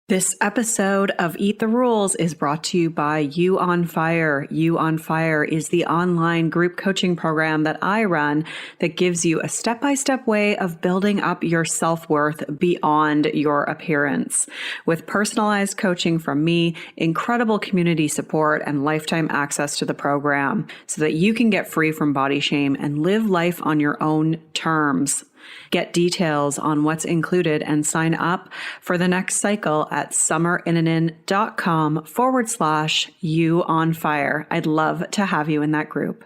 This episode of Eat the Rules is brought to you by You on Fire. You on Fire is the online group coaching program that I run that gives you a step-by-step way of building up your self-worth beyond your appearance. With personalized coaching from me, incredible community support, and lifetime access to the program so that you can get free from body shame and live life on your own terms. Get details on what's included and sign up for the next cycle at summerinanen.com/you on fire. I'd love to have you in that group.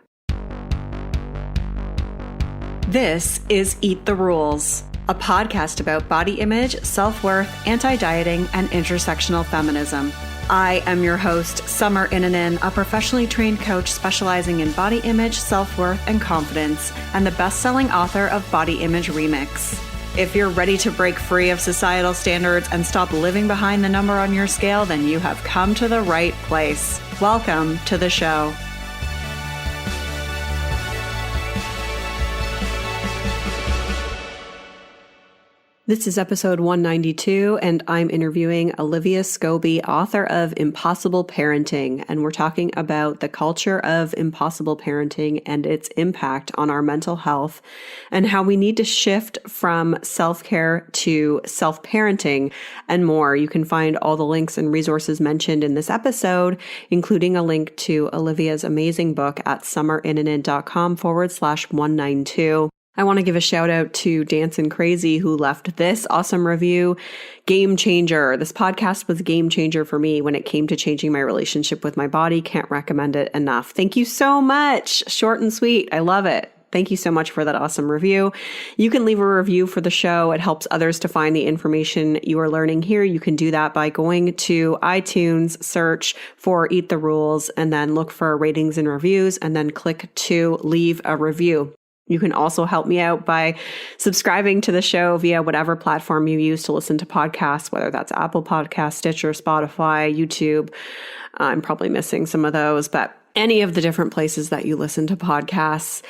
This is Eat the Rules, a podcast about body image, self-worth, anti-dieting, and intersectional feminism. I am your host, Summer Inanen, a professionally trained coach specializing in body image, self-worth, and confidence, and the best-selling author of Body Image Remix. If you're ready to break free of societal standards and stop living behind the number on your scale, then you have come to the right place. Welcome to the show. This is episode 192, and I'm interviewing Olivia Scobie, author of Impossible Parenting, and we're talking about the culture of impossible parenting and its impact on our mental health, and how we need to shift from self-care to self-parenting and more. You can find all the links and resources mentioned in this episode, including a link to Olivia's amazing book at summerinanen.com/192. I want to give a shout out to Dancin' Crazy, who left this awesome review. Game changer. This podcast was a game changer for me when it came to changing my relationship with my body. Can't recommend it enough. Thank you so much. Short and sweet. I love it. Thank you so much for that awesome review. You can leave a review for the show. It helps others to find the information you are learning here. You can do that by going to iTunes, search for Eat the Rules, and then look for ratings and reviews, and then click to leave a review. You can also help me out by subscribing to the show via whatever platform you use to listen to podcasts, whether that's Apple Podcasts, Stitcher, Spotify, YouTube. I'm probably missing some of those, but any of the different places that you listen to podcasts.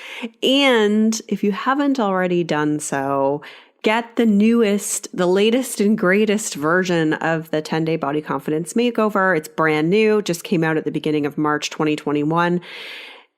And if you haven't already done so, get the latest and greatest version of the 10-day body confidence makeover. It's brand new, just came out at the beginning of March 2021.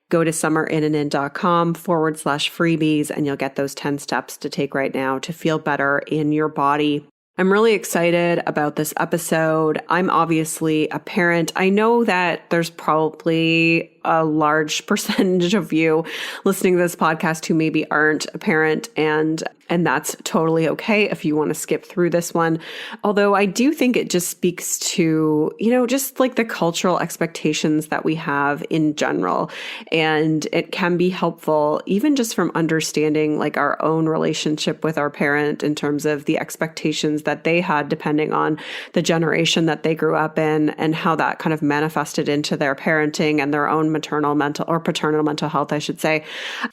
Go to summerinanen.com/freebies and you'll get those 10 steps to take right now to feel better in your body. I'm really excited about this episode. I'm obviously a parent. I know that there's probably a large percentage of you listening to this podcast who maybe aren't a parent, and that's totally okay if you want to skip through this one. Although I do think it just speaks to, just like the cultural expectations that we have in general. And it can be helpful even just from understanding like our own relationship with our parent in terms of the expectations that they had depending on the generation that they grew up in and how that kind of manifested into their parenting and their own paternal mental health, I should say,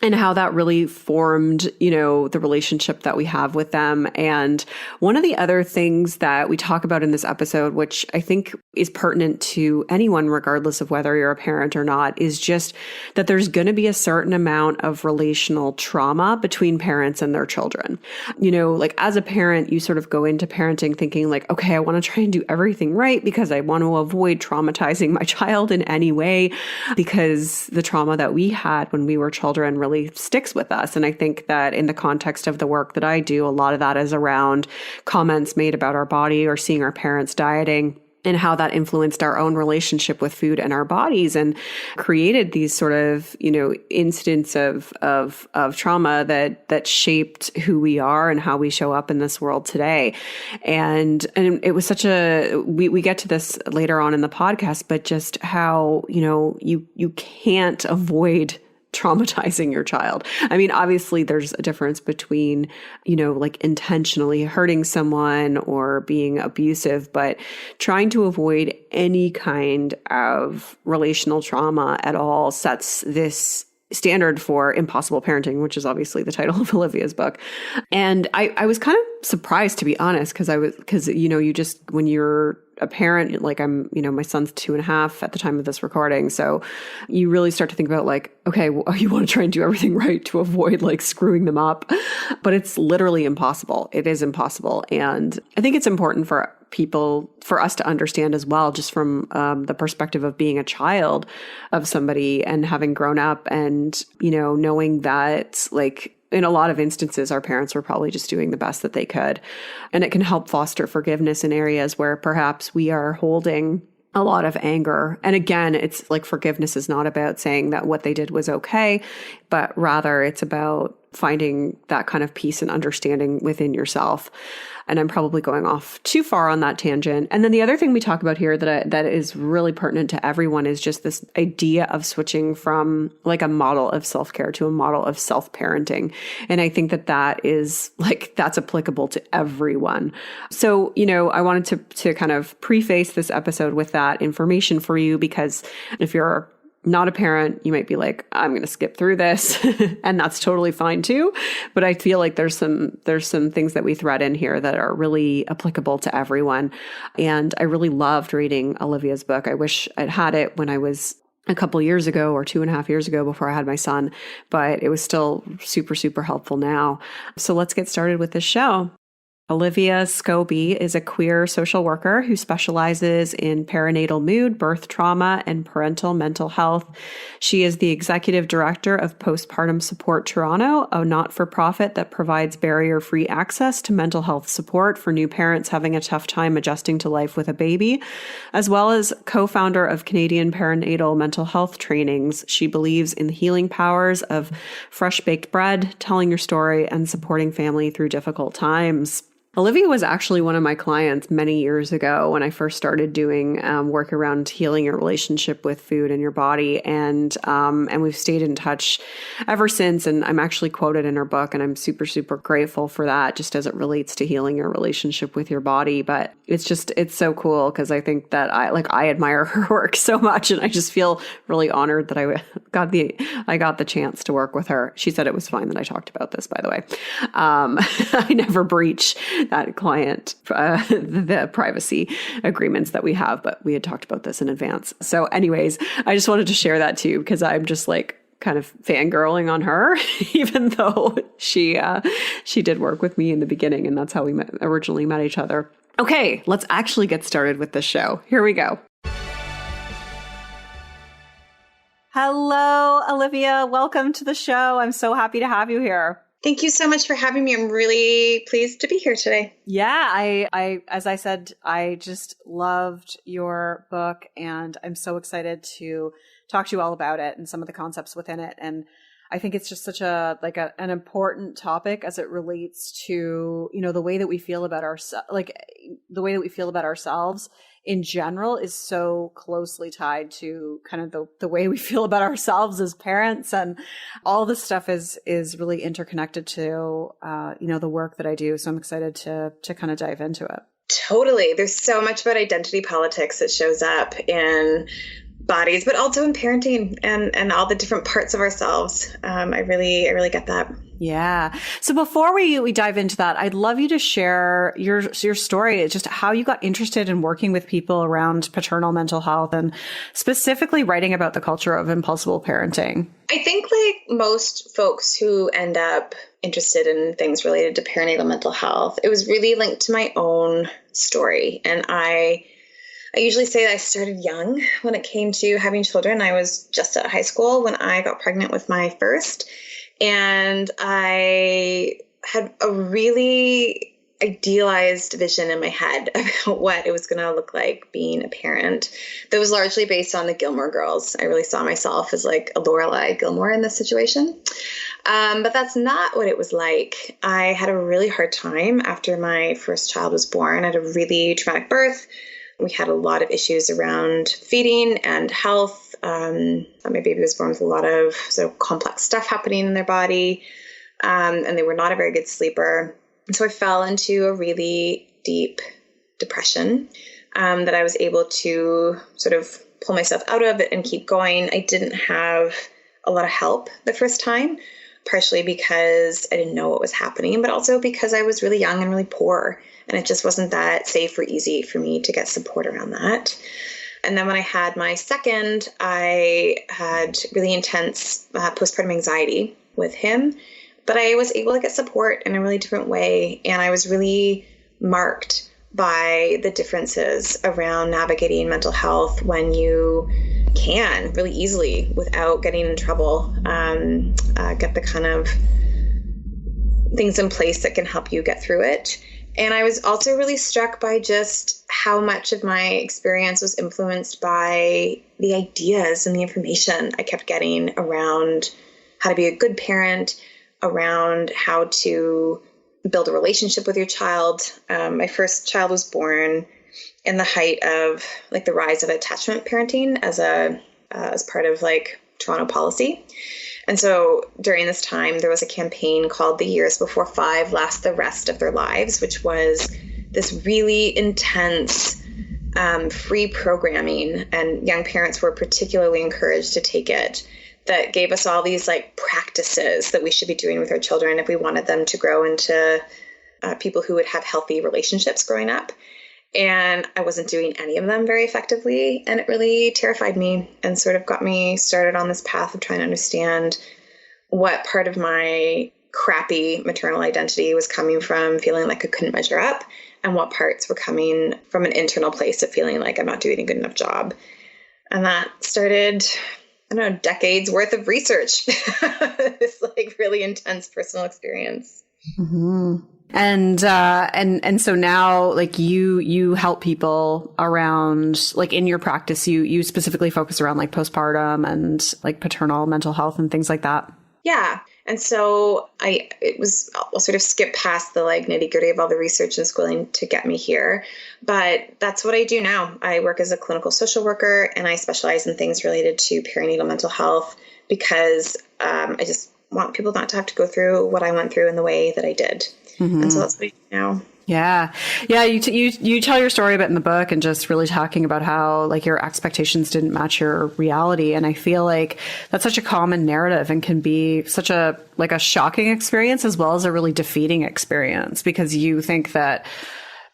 and how that really formed, the relationship that we have with them. And one of the other things that we talk about in this episode, which I think is pertinent to anyone, regardless of whether you're a parent or not, is just that there's going to be a certain amount of relational trauma between parents and their children. Like as a parent, you sort of go into parenting thinking like, okay, I want to try and do everything right because I want to avoid traumatizing my child in any way, because the trauma that we had when we were children really sticks with us. And I think that in the context of the work that I do, a lot of that is around comments made about our body or seeing our parents dieting, and how that influenced our own relationship with food and our bodies and created these sort of, incidents of trauma that shaped who we are and how we show up in this world today. And it was such we get to this later on in the podcast, but just how, you can't avoid traumatizing your child. I mean, obviously there's a difference between, like intentionally hurting someone or being abusive, but trying to avoid any kind of relational trauma at all sets this standard for impossible parenting, which is obviously the title of Olivia's book. And I was kind of surprised, to be honest, because you just, when you're a parent, like I'm, my son's 2.5 at the time of this recording. So you really start to think about like, okay, well, you want to try and do everything right to avoid like screwing them up, but it's literally impossible. It is impossible. And I think it's important for for us to understand as well, just from the perspective of being a child of somebody and having grown up and, knowing that like in a lot of instances, our parents were probably just doing the best that they could. And it can help foster forgiveness in areas where perhaps we are holding a lot of anger. And again, it's like forgiveness is not about saying that what they did was okay, but rather it's about finding that kind of peace and understanding within yourself. And I'm probably going off too far on that tangent. And then the other thing we talk about here that is really pertinent to everyone is just this idea of switching from like a model of self-care to a model of self-parenting. And I think that is like, that's applicable to everyone. So, I wanted to kind of preface this episode with that information for you, because if you're not a parent, you might be like, I'm going to skip through this. And that's totally fine too. But I feel like there's some things that we thread in here that are really applicable to everyone. And I really loved reading Olivia's book. I wish I'd had it when I was a couple years ago or 2.5 years ago before I had my son, but it was still super, super helpful now. So let's get started with this show. Olivia Scobie is a queer social worker who specializes in perinatal mood, birth trauma, and parental mental health. She is the executive director of Postpartum Support Toronto, a not-for-profit that provides barrier-free access to mental health support for new parents having a tough time adjusting to life with a baby, as well as co-founder of Canadian Perinatal Mental Health Trainings. She believes in the healing powers of fresh baked bread, telling your story, and supporting family through difficult times. Olivia was actually one of my clients many years ago when I first started doing work around healing your relationship with food and your body. And we've stayed in touch ever since. And I'm actually quoted in her book, and I'm super, super grateful for that, just as it relates to healing your relationship with your body. But it's so cool because I think that I admire her work so much. And I just feel really honored that I got the chance to work with her. She said it was fine that I talked about this, by the way. I never breach that client, the privacy agreements that we have, but we had talked about this in advance. So anyways, I just wanted to share that too, because I'm just like kind of fangirling on her, even though she did work with me in the beginning, and that's how we originally met each other. Okay, let's actually get started with this show. Here we go. Hello, Olivia. Welcome to the show. I'm so happy to have you here. Thank you so much for having me. I'm really pleased to be here today. Yeah, I as I said, I just loved your book, and I'm so excited to talk to you all about it and some of the concepts within it. And I think it's just such an important topic as it relates to, the way that we feel about ourselves in general is so closely tied to kind of the way we feel about ourselves as parents, and all this stuff is really interconnected to the work that I do. So I'm excited to kind of dive into it. Totally. There's so much about identity politics that shows up in bodies, but also in parenting and all the different parts of ourselves. I really get that. Yeah. So before we dive into that, I'd love you to share your story, just how you got interested in working with people around paternal mental health and specifically writing about the culture of impulsive parenting. I think like most folks who end up interested in things related to perinatal mental health, it was really linked to my own story. And I usually say that I started young when it came to having children. I was just at high school when I got pregnant with my first. And I had a really idealized vision in my head about what it was going to look like being a parent that was largely based on the Gilmore Girls. I really saw myself as like a Lorelai Gilmore in this situation. But that's not what it was like. I had a really hard time after my first child was born. I had a really traumatic birth. We had a lot of issues around feeding and health. My baby was born with a lot of sort of complex stuff happening in their body, and they were not a very good sleeper. And so I fell into a really deep depression that I was able to sort of pull myself out of it and keep going. I didn't have a lot of help the first time, partially because I didn't know what was happening, but also because I was really young and really poor. And it just wasn't that safe or easy for me to get support around that. And then when I had my second, I had really intense postpartum anxiety with him, but I was able to get support in a really different way. And I was really marked by the differences around navigating mental health when you can really easily, without getting in trouble, get the kind of things in place that can help you get through it. And I was also really struck by just how much of my experience was influenced by the ideas and the information I kept getting around how to be a good parent, around how to build a relationship with your child. My first child was born in the height of like the rise of attachment parenting as part of like Toronto policy. And so during this time, there was a campaign called The Years Before 5 Last the Rest of Their Lives, which was this really intense free programming, and young parents were particularly encouraged to take it, that gave us all these like practices that we should be doing with our children if we wanted them to grow into people who would have healthy relationships growing up. And I wasn't doing any of them very effectively. And it really terrified me and sort of got me started on this path of trying to understand what part of my crappy maternal identity was coming from feeling like I couldn't measure up, and what parts were coming from an internal place of feeling like I'm not doing a good enough job. And that started, I don't know, decades worth of research. This like really intense personal experience. Mm-hmm. And so now like you help people around, like in your practice, you specifically focus around like postpartum and like paternal mental health and things like that. Yeah. And so I'll sort of skip past the like nitty gritty of all the research and schooling to get me here. But that's what I do now. I work as a clinical social worker, and I specialize in things related to perinatal mental health because I just want people not to have to go through what I went through in the way that I did. Mm-hmm. And so that's what I do now. Yeah. Yeah. You tell your story a bit in the book, and just really talking about how like your expectations didn't match your reality. And I feel like that's such a common narrative and can be such a shocking experience as well as a really defeating experience, because you think that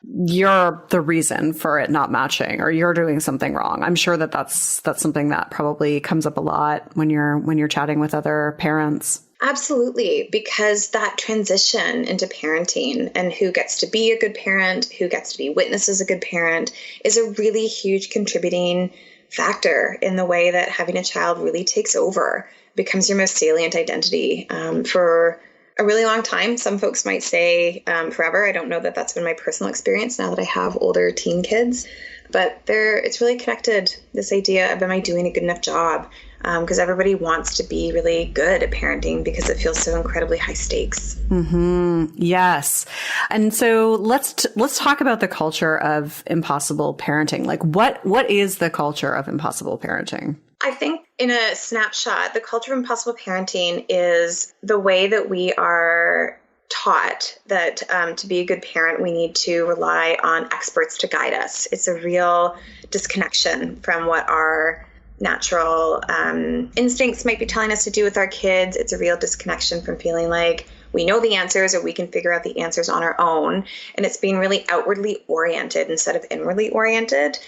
you're the reason for it not matching, or you're doing something wrong. I'm sure that that's something that probably comes up a lot when you're chatting with other parents. Absolutely, because that transition into parenting and who gets to be a good parent, who gets to be witnessed as a good parent, is a really huge contributing factor in the way that having a child really takes over, becomes your most salient identity for a really long time. Some folks might say forever. I don't know that that's been my personal experience now that I have older teen kids, but it's really connected, this idea of, am I doing a good enough job? Because everybody wants to be really good at parenting because it feels so incredibly high stakes. Mm-hmm. Yes. And so let's talk about the culture of impossible parenting. Like what is the culture of impossible parenting? I think in a snapshot, the culture of impossible parenting is the way that we are taught that to be a good parent, we need to rely on experts to guide us. It's a real disconnection from what our natural instincts might be telling us to do with our kids. It's a real disconnection from feeling like we know the answers, or we can figure out the answers on our own. And it's being really outwardly oriented instead of inwardly oriented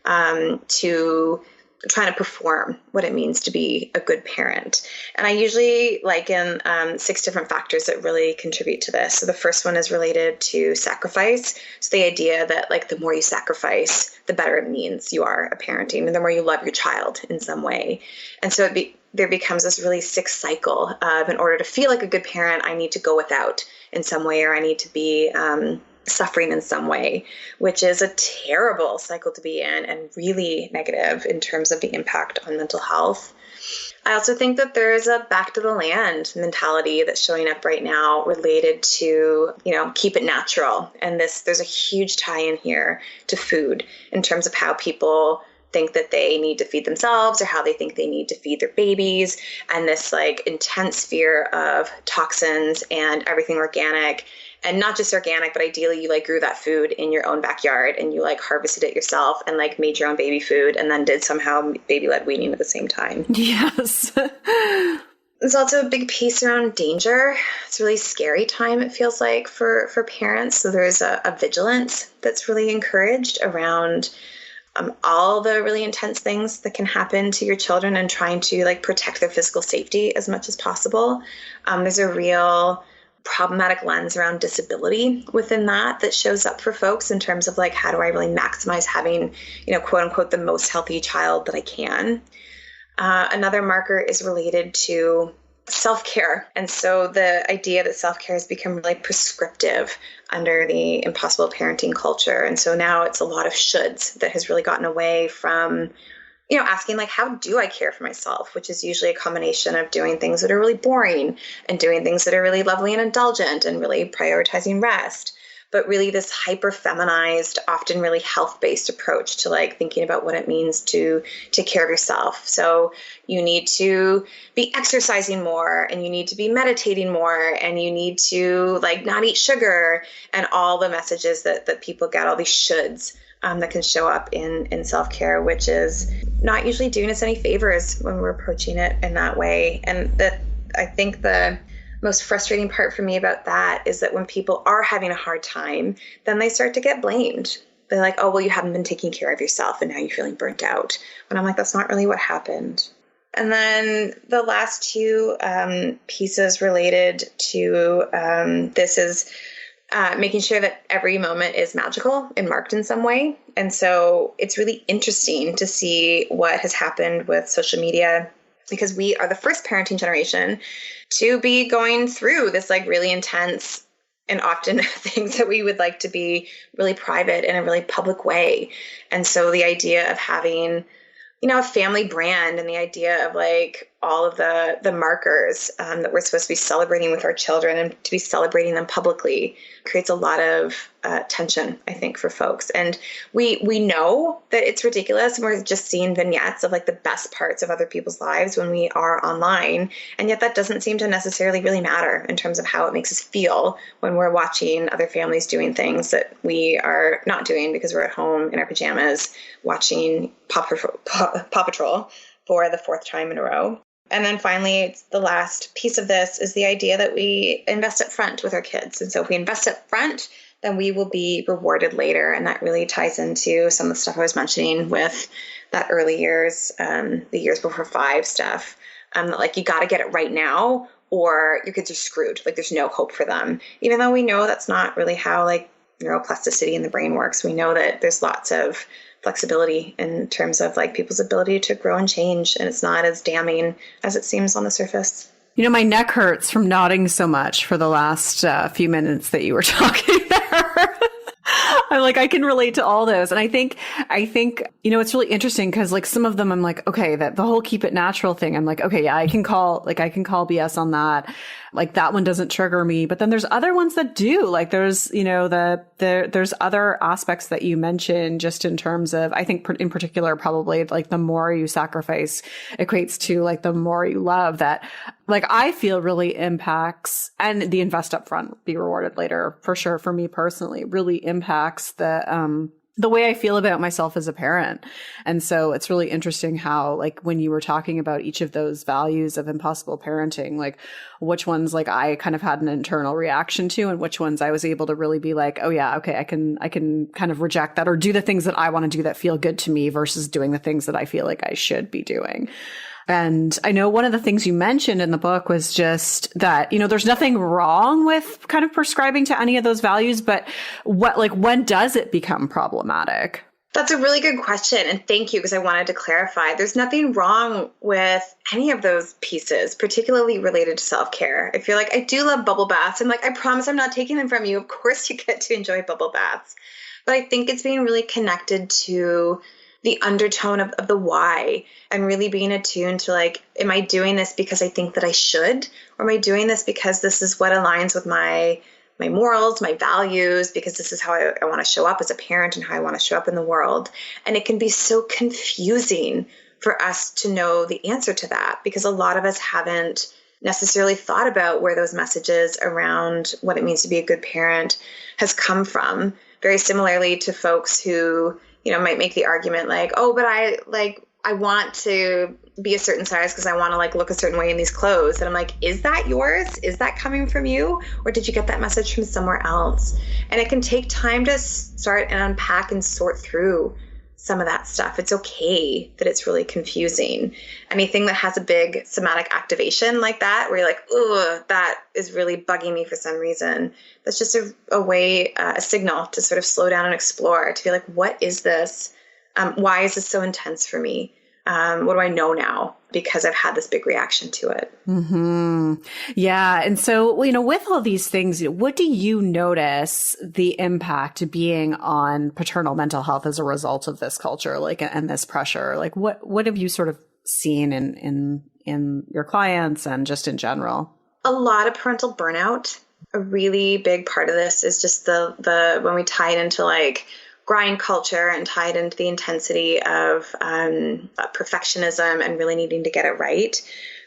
to trying to perform what it means to be a good parent. And I usually liken 6 different factors that really contribute to this. So the first one is related to sacrifice. So the idea that like the more you sacrifice, the better it means you are a parenting, and the more you love your child in some way. And so there becomes this really sick cycle of, in order to feel like a good parent, I need to go without in some way, or I need to be suffering in some way, which is a terrible cycle to be in and really negative in terms of the impact on mental health. I also think that there's a back to the land mentality that's showing up right now related to, keep it natural. And there's a huge tie-in here to food in terms of how people think that they need to feed themselves, or how they think they need to feed their babies, and this like intense fear of toxins and everything organic. And not just organic, but ideally you like grew that food in your own backyard, and you like harvested it yourself and like made your own baby food, and then did somehow baby-led weaning at the same time. Yes. There's also a big piece around danger. It's a really scary time, it feels like, for parents. So there's a vigilance that's really encouraged around all the really intense things that can happen to your children, and trying to like protect their physical safety as much as possible. There's a real problematic lens around disability within that shows up for folks in terms of like, how do I really maximize having, quote unquote, the most healthy child that I can. Another marker is related to self-care. And so the idea that self-care has become really prescriptive under the impossible parenting culture. And so now it's a lot of shoulds that has really gotten away from, asking like, how do I care for myself? Which is usually a combination of doing things that are really boring and doing things that are really lovely and indulgent and really prioritizing rest. But really this hyper feminized, often really health-based approach to like thinking about what it means to take care of yourself. So you need to be exercising more, and you need to be meditating more, and you need to like not eat sugar, and all the messages that people get, all these shoulds that can show up in self-care, which is not usually doing us any favors when we're approaching it in that way. And that I think the most frustrating part for me about that is that when people are having a hard time, then they start to get blamed. They're like, oh, well, you haven't been taking care of yourself and now you're feeling burnt out. And I'm like, that's not really what happened. And then the last two pieces related to this is making sure that every moment is magical and marked in some way. And so it's really interesting to see what has happened with social media, because we are the first parenting generation to be going through this like really intense and often things that we would like to be really private in a really public way. And so the idea of having, a family brand, and the idea of like all of the markers that we're supposed to be celebrating with our children and to be celebrating them publicly creates a lot of tension, I think, for folks. And we know that it's ridiculous, and we're just seeing vignettes of like the best parts of other people's lives when we are online. And yet that doesn't seem to necessarily really matter in terms of how it makes us feel when we're watching other families doing things that we are not doing because we're at home in our pajamas watching Paw Patrol for the fourth time in a row. And then finally, it's the last piece of this is the idea that we invest up front with our kids. And so if we invest up front, then we will be rewarded later. And that really ties into some of the stuff I was mentioning with that early years, the years before 5 stuff, that like you got to get it right now or your kids are screwed. Like there's no hope for them, even though we know that's not really how like neuroplasticity in the brain works. We know that there's lots of flexibility in terms of like people's ability to grow and change. And it's not as damning as it seems on the surface. My neck hurts from nodding so much for the last few minutes that you were talking there. I'm like, I can relate to all those. And I think, it's really interesting because like some of them, I'm like, okay, that the whole keep it natural thing. I'm like, okay, yeah, I can call BS on that. Like that one doesn't trigger me, but then there's other ones that do. Like there's, there's other aspects that you mentioned just in terms of, I think in particular, probably like the more you sacrifice equates to like the more you love, that like I feel really impacts, and the invest up front, be rewarded later for sure. For me personally, really impacts the way I feel about myself as a parent. And so it's really interesting how, like, when you were talking about each of those values of impossible parenting, like which ones, like I kind of had an internal reaction to, and which ones I was able to really be like, oh yeah, okay, I can kind of reject that or do the things that I want to do that feel good to me versus doing the things that I feel like I should be doing. And I know one of the things you mentioned in the book was just that, there's nothing wrong with kind of prescribing to any of those values, but when does it become problematic? That's a really good question. And thank you, because I wanted to clarify. There's nothing wrong with any of those pieces, particularly related to self-care. I feel like I do love bubble baths. I'm like, I promise I'm not taking them from you. Of course you get to enjoy bubble baths. But I think it's being really connected to the undertone of the why, and really being attuned to like, am I doing this because I think that I should? Or am I doing this because this is what aligns with my morals, my values, because this is how I want to show up as a parent and how I want to show up in the world. And it can be so confusing for us to know the answer to that, because a lot of us haven't necessarily thought about where those messages around what it means to be a good parent has come from. Very similarly to folks who might make the argument like, oh, but I want to be a certain size because I want to like look a certain way in these clothes. And I'm like, is that yours? Is that coming from you? Or did you get that message from somewhere else? And it can take time to start and unpack and sort through some of that stuff. It's okay that it's really confusing. Anything that has a big somatic activation like that, where you're like, oh, that is really bugging me for some reason. That's just a way, a signal to sort of slow down and explore, to be like, what is this? Why is this so intense for me? What do I know now? Because I've had this big reaction to it. Mm-hmm. Yeah. And so, with all these things, what do you notice the impact being on paternal mental health as a result of this culture, and this pressure? What have you sort of seen in your clients and just in general? A lot of parental burnout. A really big part of this is just the when we tie it into grind culture and tied into the intensity of perfectionism and really needing to get it right,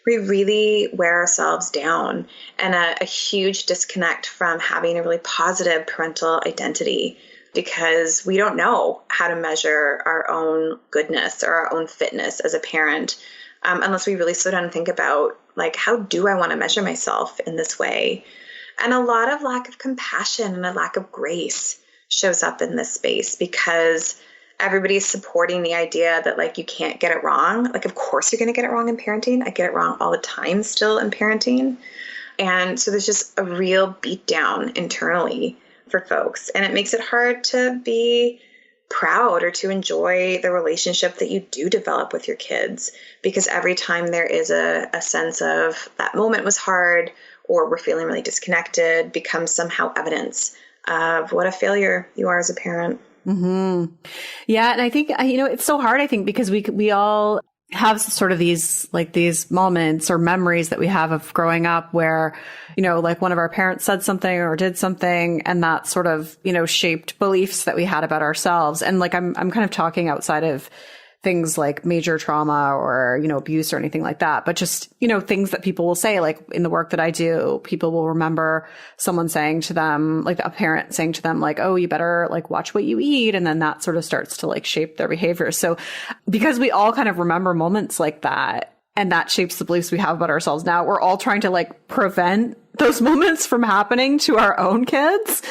we really wear ourselves down, and a huge disconnect from having a really positive parental identity, because we don't know how to measure our own goodness or our own fitness as a parent unless we really slow down and think about, how do I want to measure myself in this way? And a lot of lack of compassion and a lack of grace shows up in this space, because everybody's supporting the idea that you can't get it wrong. Of course you're going to get it wrong in parenting. I get it wrong all the time still in parenting. And so there's just a real beat down internally for folks. And it makes it hard to be proud or to enjoy the relationship that you do develop with your kids, because every time there is a sense of that moment was hard, or we're feeling really disconnected, becomes somehow evidence of what a failure you are as a parent. Mm-hmm. Yeah. And I think, it's so hard, I think, because we all have sort of these moments or memories that we have of growing up where, one of our parents said something or did something, and that sort of, shaped beliefs that we had about ourselves. And I'm kind of talking outside of things like major trauma or, abuse or anything like that. But just, things that people will say, in the work that I do, people will remember someone saying to them, a parent saying to them, oh, you better watch what you eat. And then that sort of starts to shape their behavior. So because we all kind of remember moments like that, and that shapes the beliefs we have about ourselves now, we're all trying to prevent those moments from happening to our own kids.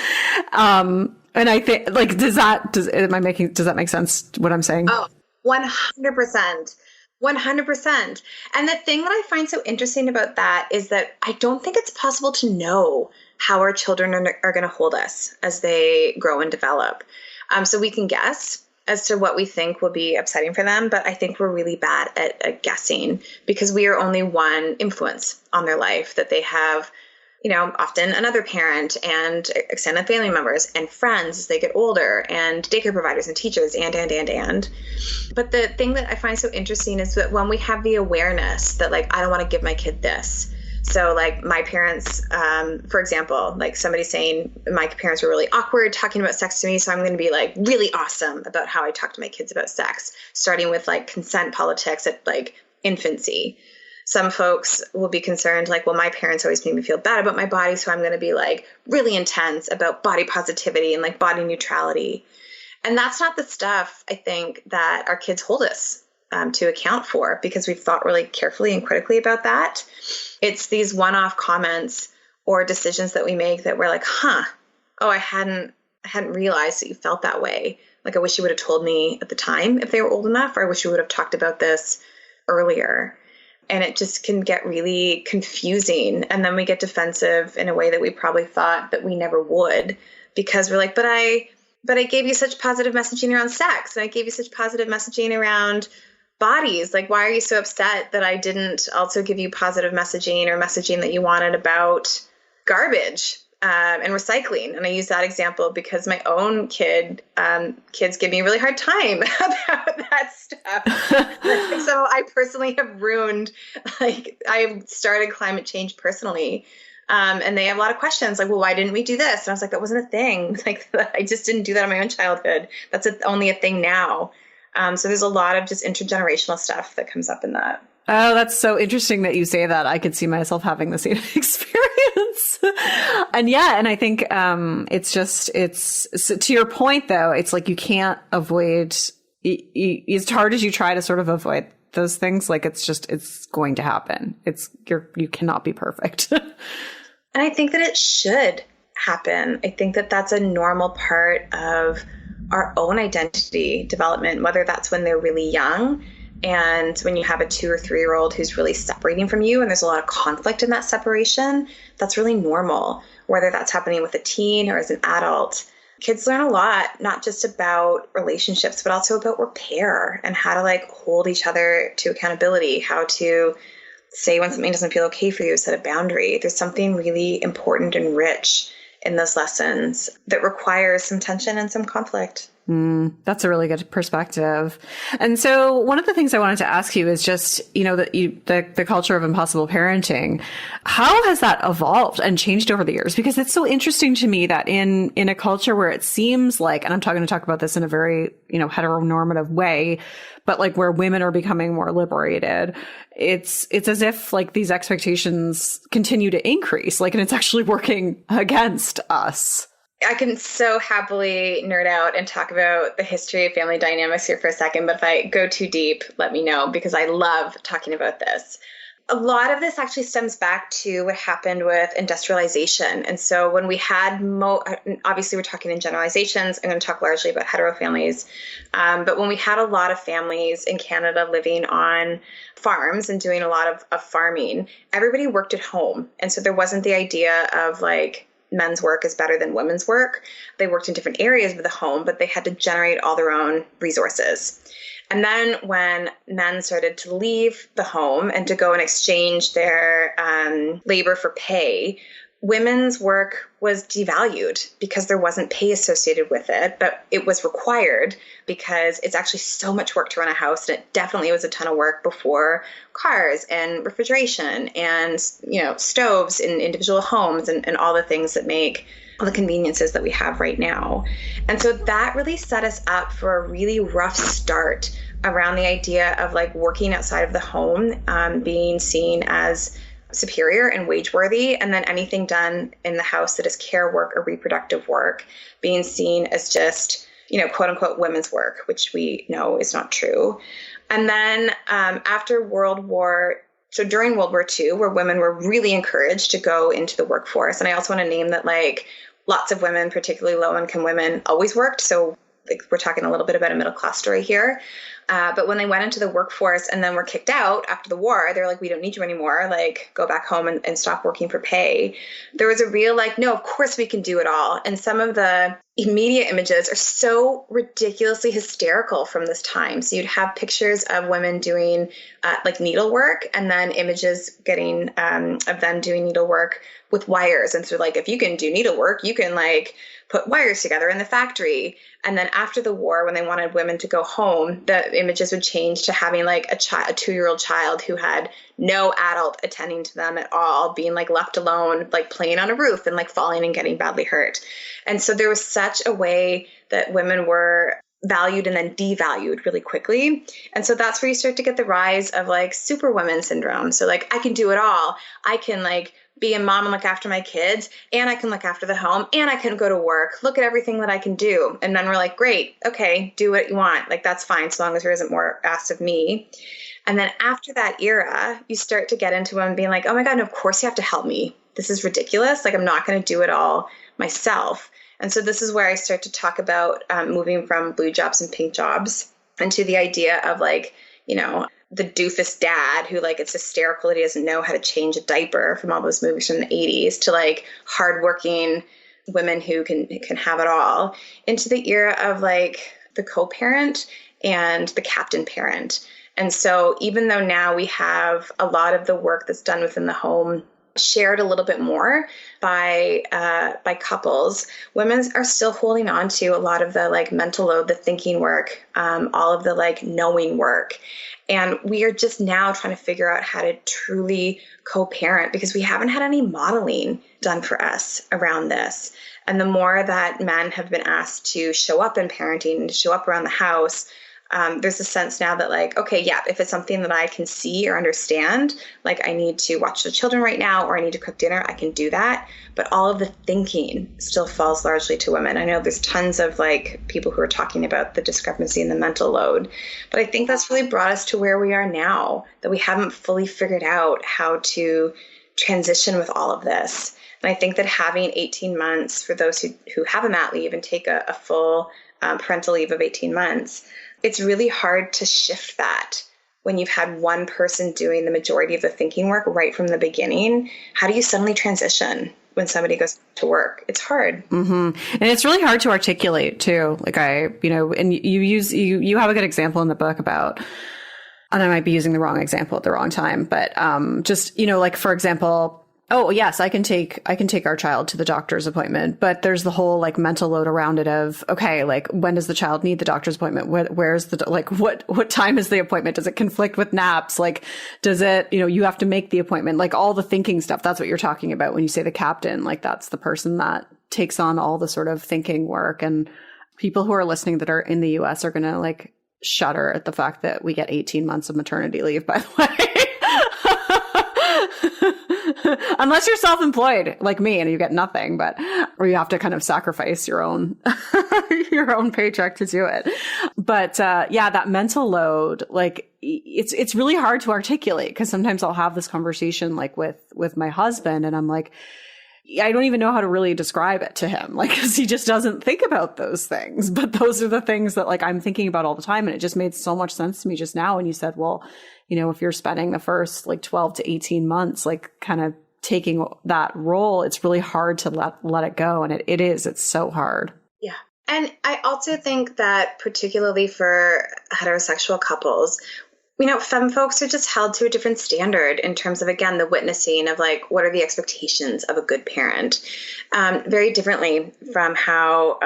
And I think does that make sense what I'm saying? Oh, 100%. 100%. And the thing that I find so interesting about that is that I don't think it's possible to know how our children are going to hold us as they grow and develop. So we can guess as to what we think will be upsetting for them, but I think we're really bad at guessing, because we are only one influence on their life, that they have often another parent and extended family members and friends as they get older, and daycare providers and teachers and. But the thing that I find so interesting is that when we have the awareness that I don't want to give my kid this. So my parents, for example, somebody saying my parents were really awkward talking about sex to me, so I'm going to be really awesome about how I talk to my kids about sex, starting with consent politics at infancy. Some folks will be concerned, well, my parents always made me feel bad about my body, so I'm going to be really intense about body positivity and body neutrality. And that's not the stuff, I think, that our kids hold us to account for, because we've thought really carefully and critically about that. It's these one-off comments or decisions that we make that we're I hadn't realized that you felt that way. I wish you would have told me at the time if they were old enough, or I wish you would have talked about this earlier. And it just can get really confusing. And then we get defensive in a way that we probably thought that we never would, because we're but I gave you such positive messaging around sex, and I gave you such positive messaging around bodies. Why are you so upset that I didn't also give you positive messaging or messaging that you wanted about garbage and recycling? And I use that example because my own kids give me a really hard time about that stuff. So I personally have ruined, I've started climate change personally. And they have a lot of questions well, why didn't we do this? And I was that wasn't a thing. I just didn't do that in my own childhood. That's only a thing now. So there's a lot of just intergenerational stuff that comes up in that. Oh, that's so interesting that you say that. I could see myself having the same experience. And I think, it's to your point though, it's you can't avoid, as hard as you try to sort of avoid those things, it's going to happen. You cannot be perfect. And I think that it should happen. I think that that's a normal part of our own identity development, whether that's when they're really young and when you have a 2 or 3-year-old who's really separating from you and there's a lot of conflict in that separation, that's really normal. Whether that's happening with a teen or as an adult, kids learn a lot, not just about relationships, but also about repair and how to like hold each other to accountability, how to say when something doesn't feel okay for you, set a boundary. There's something really important and rich in those lessons that requires some tension and some conflict. That's a really good perspective. And so one of the things I wanted to ask you is just, the culture of impossible parenting. How has that evolved and changed over the years? Because it's so interesting to me that in a culture where it seems like, and I'm going to talk about this in a very, heteronormative way, but like where women are becoming more liberated, it's as if like these expectations continue to increase, like, and it's actually working against us. I can so happily nerd out and talk about the history of family dynamics here for a second, but if I go too deep, let me know because I love talking about this. A lot of this actually stems back to what happened with industrialization. And so when we had, obviously we're talking in generalizations, I'm going to talk largely about hetero families, but when we had a lot of families in Canada living on farms and doing a lot of farming, everybody worked at home. And so there wasn't the idea of like, men's work is better than women's work. They worked in different areas of the home, but they had to generate all their own resources. And then when men started to leave the home and to go and exchange their labor for pay, women's work was devalued because there wasn't pay associated with it, but it was required because it's actually so much work to run a house. And it definitely was a ton of work before cars and refrigeration and, stoves in individual homes and all the things that make all the conveniences that we have right now. And so that really set us up for a really rough start around the idea of like working outside of the home, being seen as superior and wage worthy, and then anything done in the house that is care work or reproductive work being seen as just, quote unquote women's work, which we know is not true. And then after during World War II, where women were really encouraged to go into the workforce, and I also want to name that like lots of women, particularly low income women, always worked. So like we're talking a little bit about a middle class story here. But when they went into the workforce and then were kicked out after the war, they're like, we don't need you anymore. Like, go back home and stop working for pay. There was a real like, no, of course we can do it all. And some of the immediate images are so ridiculously hysterical from this time. So you'd have pictures of women doing like needlework and then images getting of them doing needlework with wires. And so like, if you can do needlework, you can like put wires together in the factory. And then after the war, when they wanted women to go home, the images would change to having like a 2-year-old child who had no adult attending to them at all, being like left alone, like playing on a roof and like falling and getting badly hurt. And so there was such a way that women were valued and then devalued really quickly. And so that's where you start to get the rise of like superwoman syndrome. So like, I can do it all. I can like be a mom and look after my kids, and I can look after the home, and I can go to work. Look at everything that I can do. And men were like, great, okay, do what you want. Like, that's fine, so long as there isn't more asked of me. And then after that era, you start to get into women being like, oh my God, no, of course you have to help me. This is ridiculous. Like, I'm not going to do it all myself. And so this is where I start to talk about moving from blue jobs and pink jobs into the idea of like, the doofus dad who like it's hysterical that he doesn't know how to change a diaper from all those movies from the 80s to like hardworking women who can have it all, into the era of like the co-parent and the captain parent. And so even though now we have a lot of the work that's done within the home shared a little bit more by couples, women are still holding on to a lot of the like mental load, the thinking work, all of the like knowing work. And we are just now trying to figure out how to truly co-parent because we haven't had any modeling done for us around this. And the more that men have been asked to show up in parenting and to show up around the house, there's a sense now that like, okay, yeah, if it's something that I can see or understand, like I need to watch the children right now, or I need to cook dinner, I can do that. But all of the thinking still falls largely to women. I know there's tons of like people who are talking about the discrepancy in the mental load, but I think that's really brought us to where we are now, that we haven't fully figured out how to transition with all of this. And I think that having 18 months for those who have a mat leave and take a full parental leave of 18 months, it's really hard to shift that when you've had one person doing the majority of the thinking work right from the beginning. How do you suddenly transition when somebody goes to work? It's hard. And it's really hard to articulate too. Like and you have a good example in the book about, and I might be using the wrong example at the wrong time, but just, like, for example, oh yes, I can take our child to the doctor's appointment, but there's the whole like mental load around it of, okay, like, when does the child need the doctor's appointment? Where's the, like, what time is the appointment? Does it conflict with naps? Like, does it, you have to make the appointment, like all the thinking stuff. That's what you're talking about when you say the captain, like that's the person that takes on all the sort of thinking work. And people who are listening that are in the US are going to like shudder at the fact that we get 18 months of maternity leave, by the way. Unless you're self-employed like me and you get nothing, or you have to kind of sacrifice your own paycheck to do it. But that mental load, like it's really hard to articulate, because sometimes I'll have this conversation like with my husband, and I'm like, I don't even know how to really describe it to him, like, because he just doesn't think about those things. But those are the things that like I'm thinking about all the time. And it just made so much sense to me just now when you said, well, if you're spending the first like 12 to 18 months, like kind of taking that role, it's really hard to let it go. And it's so hard. Yeah. And I also think that particularly for heterosexual couples, femme folks are just held to a different standard in terms of, again, the witnessing of like, what are the expectations of a good parent, very differently from how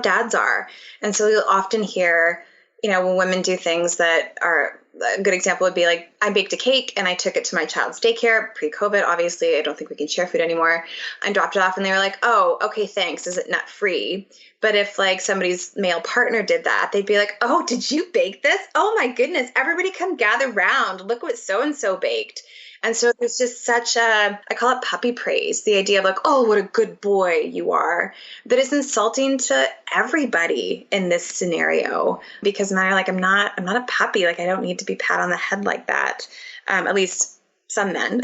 dads are. And so you'll often hear, when women do things that are, a good example would be like, I baked a cake and I took it to my child's daycare pre-COVID. Obviously, I don't think we can share food anymore. I dropped it off and they were like, oh, okay, thanks. Is it nut free? But if like somebody's male partner did that, they'd be like, oh, did you bake this? Oh my goodness, everybody come gather round. Look what so-and-so baked. And so there's just such I call it puppy praise, the idea of like, oh, what a good boy you are, that is insulting to everybody in this scenario, because men are like, I'm not a puppy. Like, I don't need to be pat on the head like that. At least some men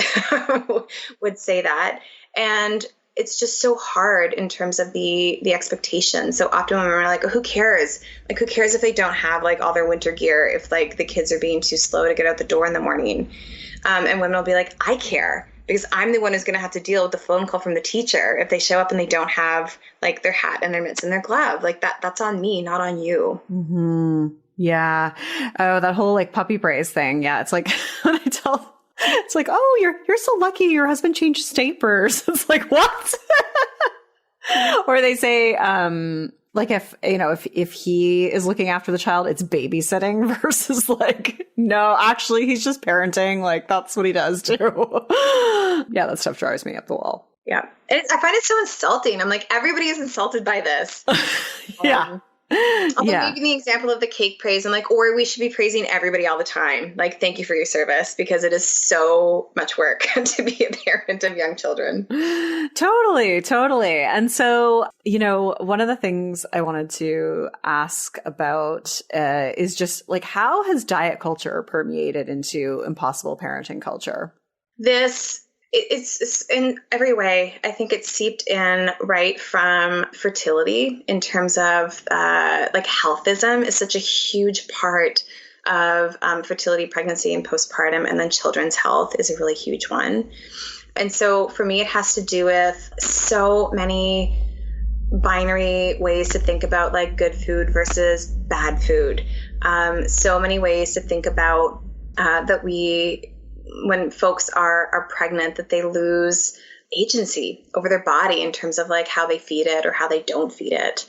would say that. And it's just so hard in terms of the expectation. So often women are like, oh, who cares? Like, who cares if they don't have like all their winter gear, if like the kids are being too slow to get out the door in the morning? And women will be like, I care, because I'm the one who's going to have to deal with the phone call from the teacher if they show up and they don't have like their hat and their mitts and their glove. Like that's on me, not on you. Mm-hmm. Yeah. Oh, that whole like puppy praise thing. Yeah. It's like, when I tell, it's like, oh, you're so lucky your husband changed diapers. It's like, what? Or they say, like if he is looking after the child, it's babysitting versus like, no, actually he's just parenting. Like that's what he does too. Yeah, that stuff drives me up the wall. Yeah. I find it so insulting. I'm like, everybody is insulted by this. Yeah. Although giving the example of the cake praise, I'm like, or we should be praising everybody all the time. Like, thank you for your service, because it is so much work to be a parent of young children. Totally. And so, one of the things I wanted to ask about is just like, how has diet culture permeated into impossible parenting culture? It's in every way. I think it's seeped in right from fertility, in terms of like healthism is such a huge part of fertility, pregnancy, and postpartum, and then children's health is a really huge one. And so for me, it has to do with so many binary ways to think about like good food versus bad food. So many ways to think about that when folks are pregnant, that they lose agency over their body in terms of like how they feed it or how they don't feed it.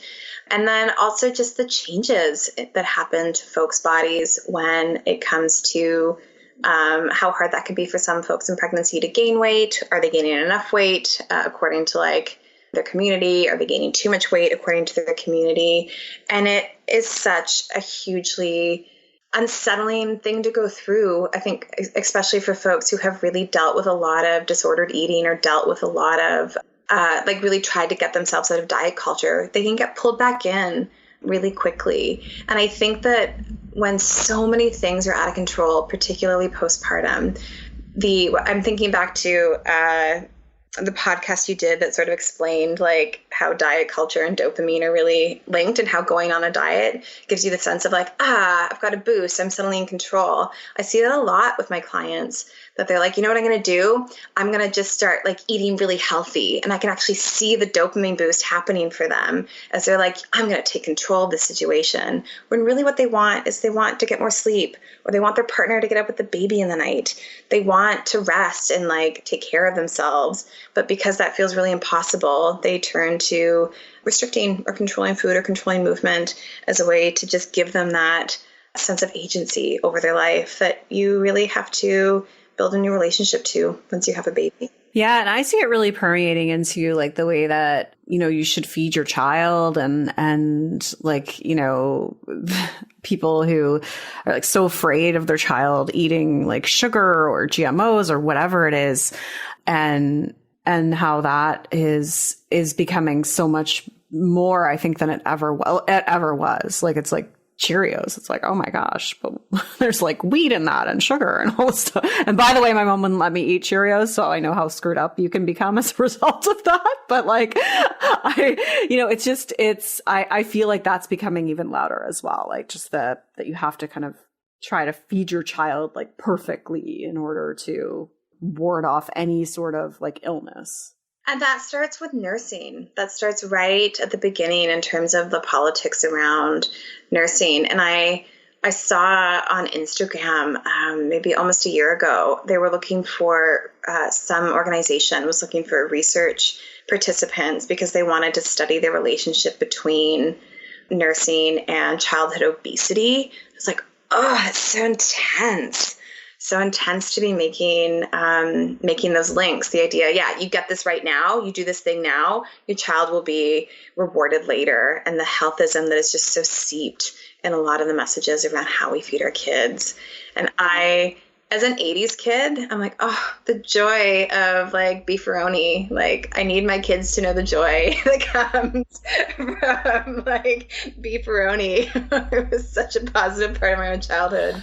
And then also just the changes that happen to folks' bodies when it comes to how hard that can be for some folks in pregnancy to gain weight. Are they gaining enough weight according to like their community? Are they gaining too much weight according to their community? And it is such a hugely unsettling thing to go through, I think, especially for folks who have really dealt with a lot of disordered eating or dealt with a lot of like really tried to get themselves out of diet culture. They can get pulled back in really quickly. And I think that when so many things are out of control, particularly postpartum, I'm thinking back to the podcast you did that sort of explained like how diet culture and dopamine are really linked, and how going on a diet gives you the sense of like, I've got a boost. I'm suddenly in control. I see that a lot with my clients, that they're like, you know what I'm going to do? I'm going to just start like eating really healthy. And I can actually see the dopamine boost happening for them as they're like, I'm going to take control of the situation. When really what they want is they want to get more sleep, or they want their partner to get up with the baby in the night. They want to rest and like take care of themselves. But because that feels really impossible, they turn to restricting or controlling food or controlling movement as a way to just give them that sense of agency over their life that you really have to build a new relationship to once you have a baby. Yeah. And I see it really permeating into like the way that, you should feed your child and like, people who are like so afraid of their child eating like sugar or GMOs or whatever it is. And how that is becoming so much more, I think, than it ever was. Like, it's like Cheerios. It's like, oh my gosh, but there's like wheat in that and sugar and all this stuff. And by the way, my mom wouldn't let me eat Cheerios, so I know how screwed up you can become as a result of that. But like, I feel like that's becoming even louder as well. Like just that you have to kind of try to feed your child like perfectly in order to ward off any sort of like illness. And that starts with nursing. That starts right at the beginning in terms of the politics around nursing. And I saw on Instagram, maybe almost a year ago, they were looking for, some organization was looking for research participants because they wanted to study the relationship between nursing and childhood obesity. I was like, oh, it's so intense. So intense to be making those links. The idea, you get this right now, you do this thing now, your child will be rewarded later. And the healthism that is just so seeped in a lot of the messages around how we feed our kids. And I, as an 80s kid, I'm like, oh, the joy of like beefaroni. Like, I need my kids to know the joy that comes from like beefaroni. It was such a positive part of my own childhood.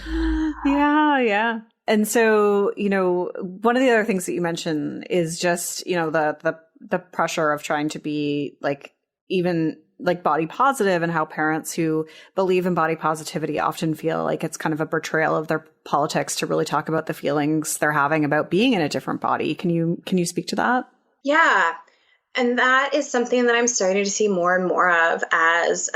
Yeah. And so, one of the other things that you mentioned is just, the pressure of trying to be like even like body positive, and how parents who believe in body positivity often feel like it's kind of a betrayal of their politics to really talk about the feelings they're having about being in a different body. Can you speak to that? Yeah. And that is something that I'm starting to see more and more of as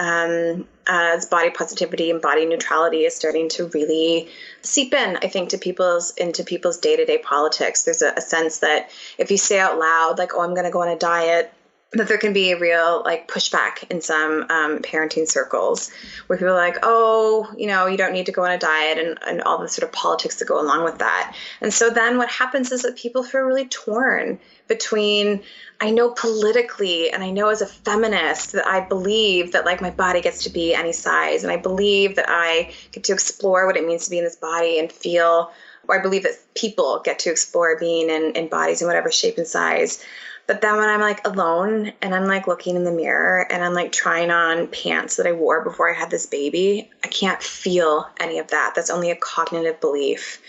body positivity and body neutrality is starting to really seep in, I think, into people's day-to-day politics. There's a sense that if you say out loud, like, oh, I'm going to go on a diet, that there can be a real like pushback in some parenting circles where people are like, oh, you don't need to go on a diet, and all the sort of politics that go along with that. And so then what happens is that people feel really torn between, I know politically and I know as a feminist that I believe that like my body gets to be any size, and I believe that I get to explore what it means to be in this body and feel, or I believe that people get to explore being in bodies in whatever shape and size. But then when I'm like alone and I'm like looking in the mirror and I'm like trying on pants that I wore before I had this baby, I can't feel any of that. That's only a cognitive belief.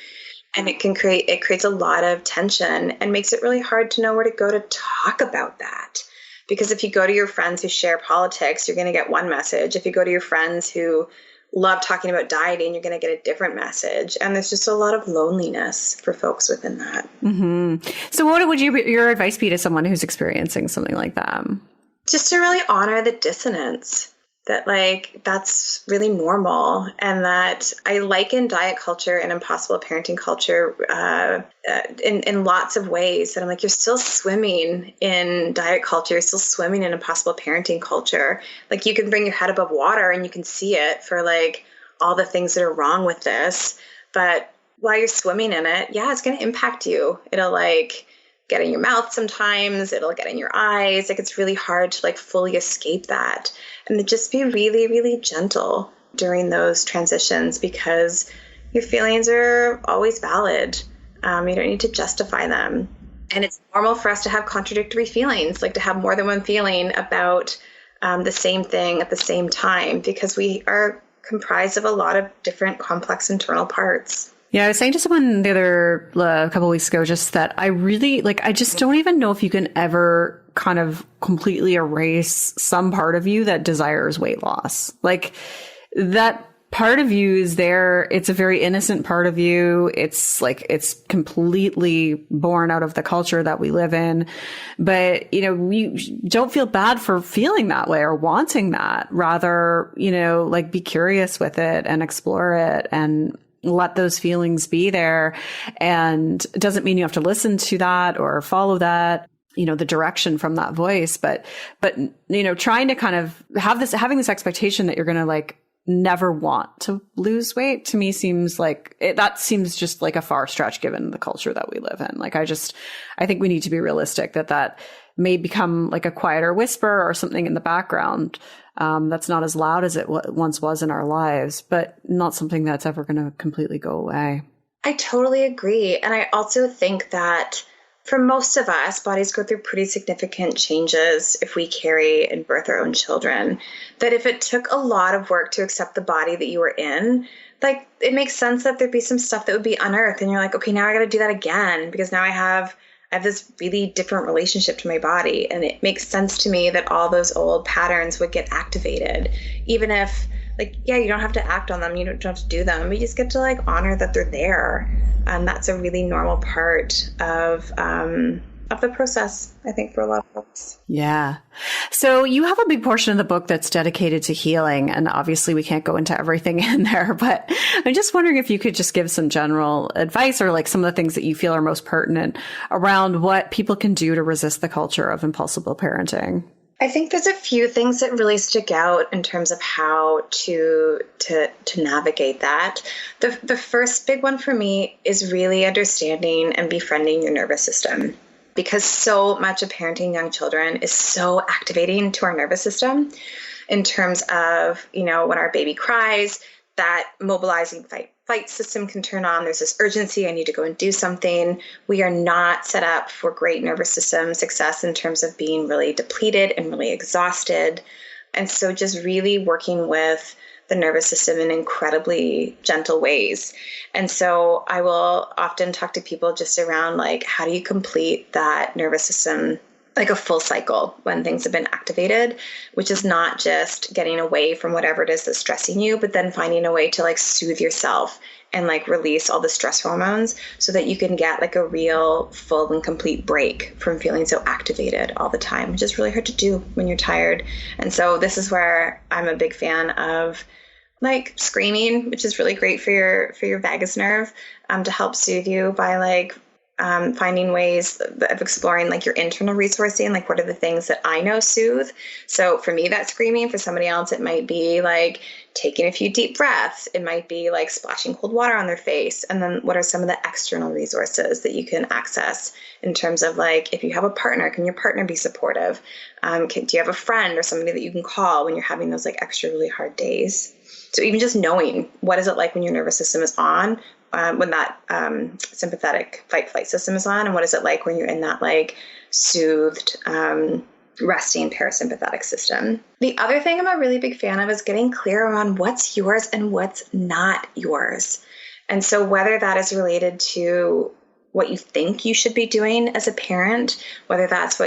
And it creates a lot of tension and makes it really hard to know where to go to talk about that. Because if you go to your friends who share politics, you're going to get one message. If you go to your friends who love talking about dieting, you're going to get a different message. And there's just a lot of loneliness for folks within that. Mm-hmm. So what would your advice be to someone who's experiencing something like that? Just to really honor the dissonance, that like, that's really normal. And that I liken diet culture and impossible parenting culture in lots of ways. That I'm like, you're still swimming in diet culture. You're still swimming in impossible parenting culture. Like, you can bring your head above water and you can see it for like all the things that are wrong with this. But while you're swimming in it, it's going to impact you. It'll like get in your mouth sometimes. It'll get in your eyes. Like, it's really hard to like fully escape that. And just be really, really gentle during those transitions, because your feelings are always valid. You don't need to justify them. And it's normal for us to have contradictory feelings, like to have more than one feeling about the same thing at the same time, because we are comprised of a lot of different complex internal parts. Yeah, I was saying to someone a couple of weeks ago, just that I really I just don't even know if you can ever kind of completely erase some part of you that desires weight loss. Like that part of you is there. It's a very innocent part of you. It's like, it's completely born out of the culture that we live in. But, you know, we don't feel bad for feeling that way or wanting that. Rather, you know, like be curious with it and explore it and let those feelings be there. And it doesn't mean you have to listen to that or follow that, you know, the direction from that voice. But, you know, trying to kind of having this expectation that you're going to like never want to lose weight to me seems like that seems just like a far stretch given the culture that we live in. Like, I think we need to be realistic that may become like a quieter whisper or something in the background. That's not as loud as it once was in our lives, but not something that's ever going to completely go away. I totally agree. And I also think that for most of us, bodies go through pretty significant changes if we carry and birth our own children, that if it took a lot of work to accept the body that you were in, like it makes sense that there'd be some stuff that would be unearthed. And you're like, okay, now I got to do that again because now I have this really different relationship to my body. And it makes sense to me that all those old patterns would get activated, even if like, yeah, you don't have to act on them. You don't have to do them. You just get to like honor that they're there. And that's a really normal part of the process, I think, for a lot of folks. Yeah. So you have a big portion of the book that's dedicated to healing. And obviously we can't go into everything in there, but I'm just wondering if you could just give some general advice or like some of the things that you feel are most pertinent around what people can do to resist the culture of impulsive parenting. I think there's a few things that really stick out in terms of how to navigate that. The first big one for me is really understanding and befriending your nervous system, because so much of parenting young children is so activating to our nervous system in terms of, you know, when our baby cries, that mobilizing fight system can turn on. There's this urgency. I need to go and do something. We are not set up for great nervous system success in terms of being really depleted and really exhausted. And so just really working with the nervous system in incredibly gentle ways. And so I will often talk to people just around like, how do you complete that nervous system like a full cycle when things have been activated, which is not just getting away from whatever it is that's stressing you, but then finding a way to like soothe yourself and like release all the stress hormones so that you can get like a real full and complete break from feeling so activated all the time, which is really hard to do when you're tired. And so this is where I'm a big fan of like screaming, which is really great for your vagus nerve, to help soothe you by like finding ways of exploring like your internal resourcing, like what are the things that I know soothe. So for me, that's screaming. For somebody else, it might be like taking a few deep breaths. It might be like splashing cold water on their face. And then what are some of the external resources that you can access in terms of like, if you have a partner, can your partner be supportive? Do you have a friend or somebody that you can call when you're having those like extra really hard days? So even just knowing what is it like when your nervous system is on, when that sympathetic fight-flight system is on, and what is it like when you're in that like soothed, resting parasympathetic system. The other thing I'm a really big fan of is getting clear on what's yours and what's not yours. And so whether that is related to what you think you should be doing as a parent, whether that's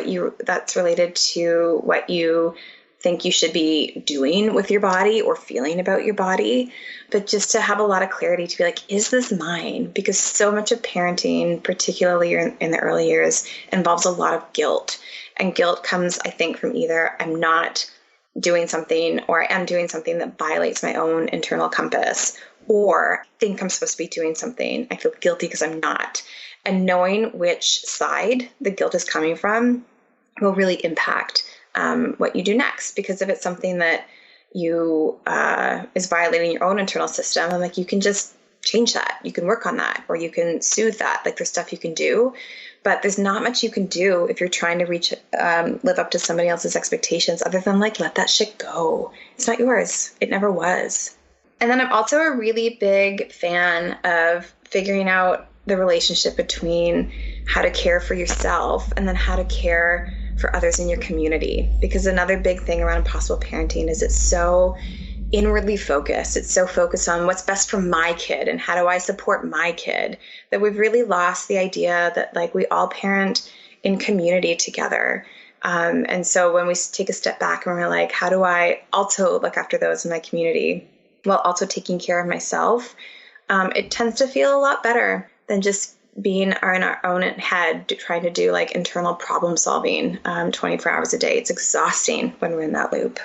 related to what you think you should be doing with your body or feeling about your body, but just to have a lot of clarity to be like, is this mine? Because so much of parenting, particularly in the early years, involves a lot of guilt. And guilt comes, I think, from either I'm not doing something or I am doing something that violates my own internal compass, or I think I'm supposed to be doing something. I feel guilty because I'm not. And knowing which side the guilt is coming from will really impact what you do next. Because if it's something that you is violating your own internal system, and like you can just change that, you can work on that, or you can soothe that. Like there's stuff you can do, but there's not much you can do if you're trying to live up to somebody else's expectations, other than like let that shit go. It's not yours. It never was. And then I'm also a really big fan of figuring out the relationship between how to care for yourself and then how to care for others in your community. Because another big thing around impossible parenting is it's so inwardly focused. It's so focused on what's best for my kid and how do I support my kid, that we've really lost the idea that like we all parent in community together. And so when we take a step back and we're like, how do I also look after those in my community while also taking care of myself? It tends to feel a lot better than just being in our own head, trying to do like internal problem solving 24 hours a day. It's exhausting when we're in that loop.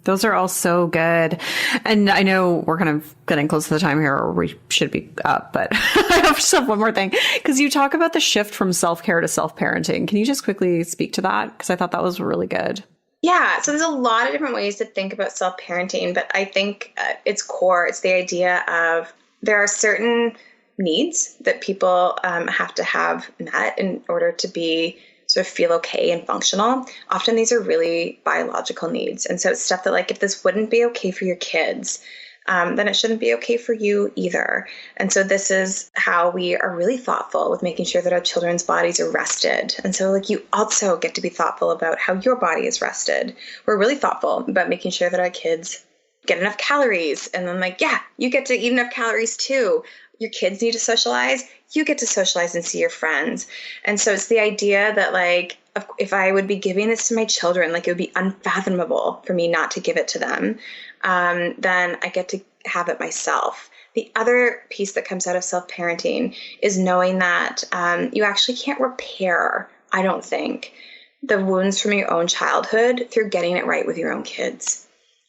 Those are all so good. And I know we're kind of getting close to the time here, or we should be up, but I just have one more thing. Because you talk about the shift from self-care to self-parenting. Can you just quickly speak to that? Because I thought that was really good. Yeah, so there's a lot of different ways to think about self-parenting, but I think its core, it's the idea of there are certain needs that people have to have met in order to be sort of feel okay and functional. Often these are really biological needs. And so it's stuff that like, if this wouldn't be okay for your kids, then it shouldn't be okay for you either. And so this is how we are really thoughtful with making sure that our children's bodies are rested. And so like you also get to be thoughtful about how your body is rested. We're really thoughtful about making sure that our kids get enough calories. And then like, yeah, you get to eat enough calories too. Your kids need to socialize. You get to socialize and see your friends. And so it's the idea that like, if I would be giving this to my children, like it would be unfathomable for me not to give it to them. Then I get to have it myself. The other piece that comes out of self-parenting is knowing that you actually can't repair, I don't think, the wounds from your own childhood through getting it right with your own kids.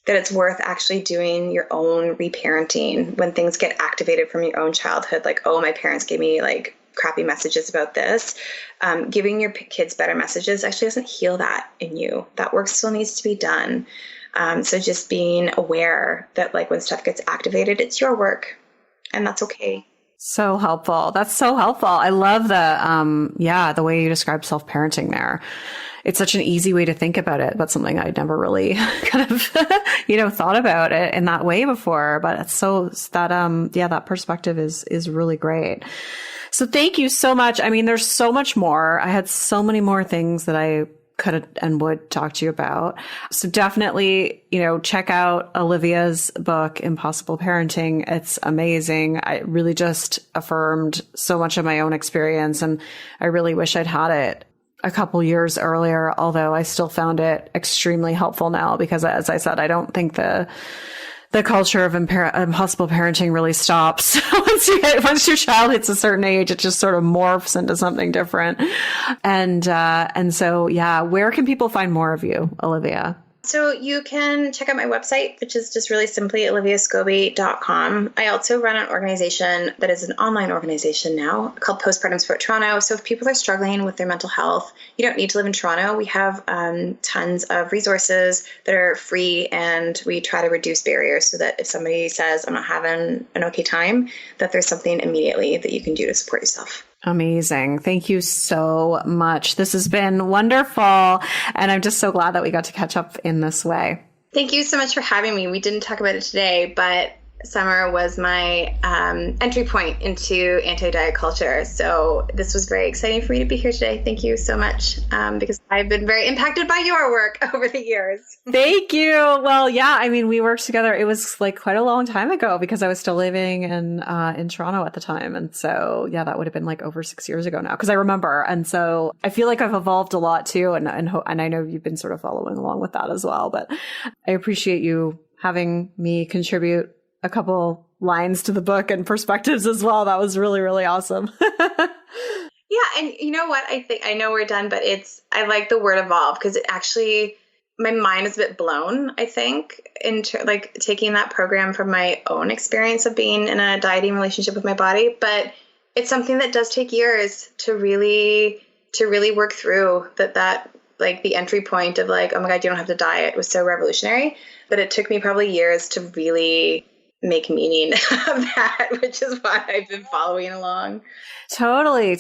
That it's worth actually doing your own reparenting when things get activated from your own childhood. Like, oh, my parents gave me like crappy messages about this. Giving your kids better messages actually doesn't heal that in you. That work still needs to be done. So just being aware that like when stuff gets activated, it's your work and that's okay. So helpful. That's so helpful. I love the way you describe self-parenting there. It's such an easy way to think about it, but something I'd never really kind of, thought about it in that way before. But it's so that perspective is really great. So thank you so much. I mean, there's so much more. I had so many more things that I could and would talk to you about. So definitely, check out Olivia's book, Impossible Parenting. It's amazing. I really just affirmed so much of my own experience, and I really wish I'd had it a couple years earlier, although I still found it extremely helpful now because, as I said, I don't think the culture of impossible parenting really stops. Once your child hits a certain age, it just sort of morphs into something different. And so, yeah, where can people find more of you, Olivia? So you can check out my website, which is just really simply oliviascobie.com. I also run an organization that is an online organization now called Postpartum Support Toronto. So if people are struggling with their mental health, you don't need to live in Toronto. We have tons of resources that are free, and we try to reduce barriers so that if somebody says, I'm not having an okay time, that there's something immediately that you can do to support yourself. Amazing. Thank you so much. This has been wonderful. And I'm just so glad that we got to catch up in this way. Thank you so much for having me. We didn't talk about it today, but summer was my entry point into anti-diet culture. So this was very exciting for me to be here today. Thank you so much, because I've been very impacted by your work over the years. Thank you. Well, yeah, I mean, we worked together. It was like quite a long time ago because I was still living in Toronto at the time. And so, yeah, that would have been like over 6 years ago now because I remember. And so I feel like I've evolved a lot too. And I know you've been sort of following along with that as well. But I appreciate you having me contribute a couple lines to the book and perspectives as well. That was really, really awesome. Yeah. And you know what? I know we're done, but I like the word evolve because it actually, my mind is a bit blown, I think, like taking that program from my own experience of being in a dieting relationship with my body. But it's something that does take years to really work through that like the entry point of like, oh my God, you don't have to diet was so revolutionary. But it took me probably years to really make meaning of that, which is why I've been following along. Totally.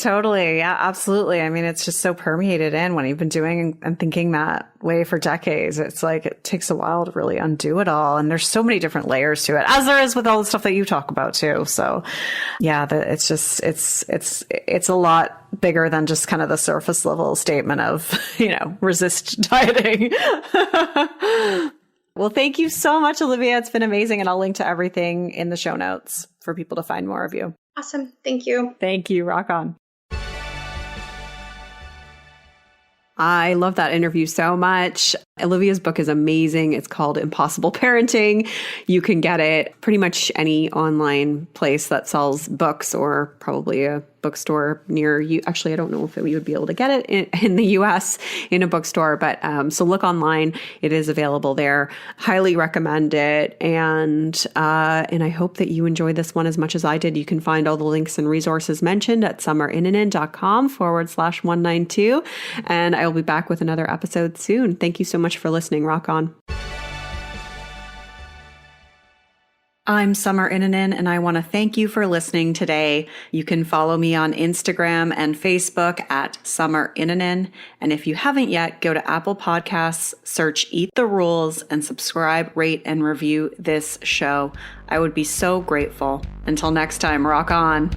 Yeah, absolutely. I mean, it's just so permeated in when you've been doing and thinking that way for decades. It's like it takes a while to really undo it all. And there's so many different layers to it, as there is with all the stuff that you talk about too. So yeah, it's just, it's a lot bigger than just kind of the surface level statement of, resist dieting. Well, thank you so much, Olivia. It's been amazing. And I'll link to everything in the show notes for people to find more of you. Awesome. Thank you. Thank you. Rock on. I love that interview so much. Olivia's book is amazing. It's called Impossible Parenting. You can get it pretty much any online place that sells books, or probably a bookstore near you. Actually, I don't know if we would be able to get it in the US in a bookstore, but so look online. It is available there. Highly recommend it. And I hope that you enjoyed this one as much as I did. You can find all the links and resources mentioned at summerinnanen.com/192. And I will be back with another episode soon. Thank you so much for listening. Rock on. I'm Summer Innanen, and I want to thank you for listening today. You can follow me on Instagram and Facebook at Summer Innanen. And if you haven't yet, go to Apple Podcasts, search Eat the Rules, and subscribe, rate, and review this show. I would be so grateful. Until next time, rock on.